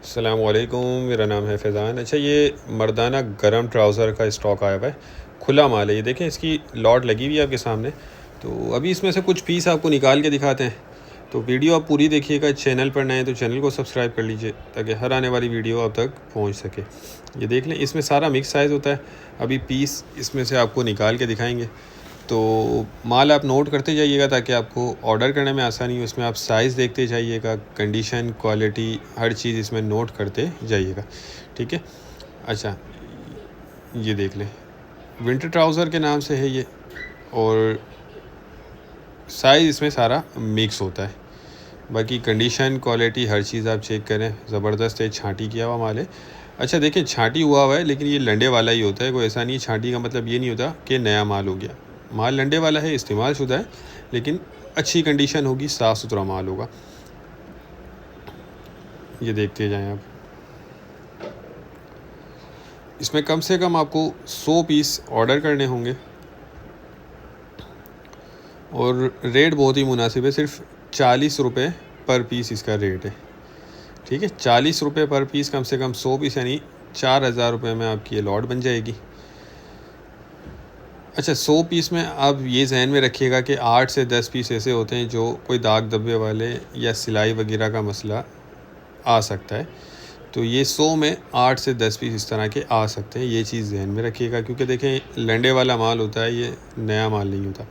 अस्सलाम वालेकुम, मेरा नाम है फैज़ान। अच्छा, ये मर्दाना गरम ट्राउज़र का स्टॉक आया हुआ है, खुला माल है। ये देखें, इसकी लॉट लगी हुई है आपके सामने। तो अभी इसमें से कुछ पीस आपको निकाल के दिखाते हैं। तो वीडियो आप पूरी देखिएगा। चैनल पर नए हैं तो चैनल को सब्सक्राइब कर लीजिए ताकि हर आने वाली वीडियो आप तक पहुंच सके। ये देख लें, इसमें सारा मिक्स साइज़ होता है। अभी पीस इसमें से आपको निकाल के दिखाएंगे। तो माल आप नोट करते जाइएगा ताकि आपको ऑर्डर करने में आसानी हो। इसमें आप साइज़ देखते जाइएगा, कंडीशन, क्वालिटी, हर चीज़ इसमें नोट करते जाइएगा, ठीक है। अच्छा, ये देख लें, विंटर ट्राउज़र के नाम से है ये, और साइज़ इसमें सारा मिक्स होता है। बाकी कंडीशन, क्वालिटी, हर चीज़ आप चेक करें। ज़बरदस्त है, छांटी किया हुआ माल है। अच्छा देखिए, छांटी हुआ हुआ है लेकिन ये लंडे वाला ही होता है, कोई ऐसा नहीं। छांटी का मतलब ये नहीं होता कि नया माल हो गया। माल लंडे वाला है, इस्तेमाल शुदा है, लेकिन अच्छी कंडीशन होगी, साफ़ सुथरा माल होगा। ये देखते जाएं आप। इसमें कम से कम आपको 100 पीस ऑर्डर करने होंगे और रेट बहुत ही मुनासिब है। सिर्फ 40 रुपये पर पीस इसका रेट है, ठीक है। 40 रुपये पर पीस, कम से कम 100 पीस, यानी 4000 रुपये में आपकी ये लॉट बन जाएगी। अच्छा, 100 पीस में आप ये जहन में रखिएगा कि 8 से 10 पीस ऐसे होते हैं जो कोई दाग धब्बे वाले या सिलाई वगैरह का मसला आ सकता है। तो ये 100 में 8 से 10 पीस इस तरह के आ सकते हैं। ये चीज़ जहन में रखिएगा, क्योंकि देखें, लंडे वाला माल होता है, ये नया माल नहीं होता।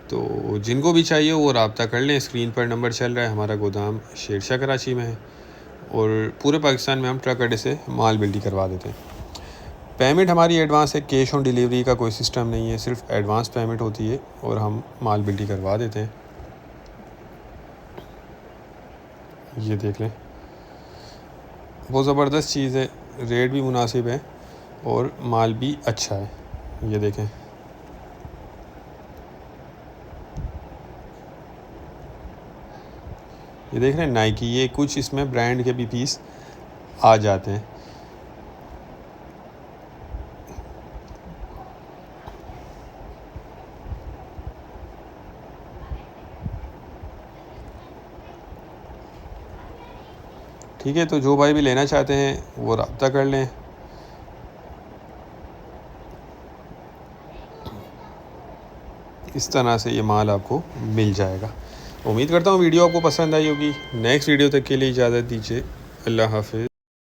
तो जिनको भी चाहिए वो रब्ता कर लें। स्क्रीन पर नंबर चल रहा है। हमारा गोदाम शेरशाह कराची में है और पूरे पाकिस्तान में हम ट्रक अड्डे से माल बिल्डी करवा देते हैं। पेमेंट हमारी एडवांस है, कैश ऑन डिलीवरी का कोई सिस्टम नहीं है, सिर्फ एडवांस पेमेंट होती है और हम माल बिल्डी करवा देते हैं। ये देख लें, बहुत ज़बरदस्त चीज़ है, रेट भी मुनासिब है और माल भी अच्छा है। ये देखें, ये देख रहे हैं नाइकी, ये कुछ इसमें ब्रांड के भी पीस आ जाते हैं। ठीक है, तो जो भाई भी लेना चाहते हैं वो रब्ता कर लें। इस तरह से ये माल आपको मिल जाएगा। उम्मीद करता हूँ वीडियो आपको पसंद आई होगी। नेक्स्ट वीडियो तक के लिए इजाज़त दीजिए। अल्लाह हाफ़िज़।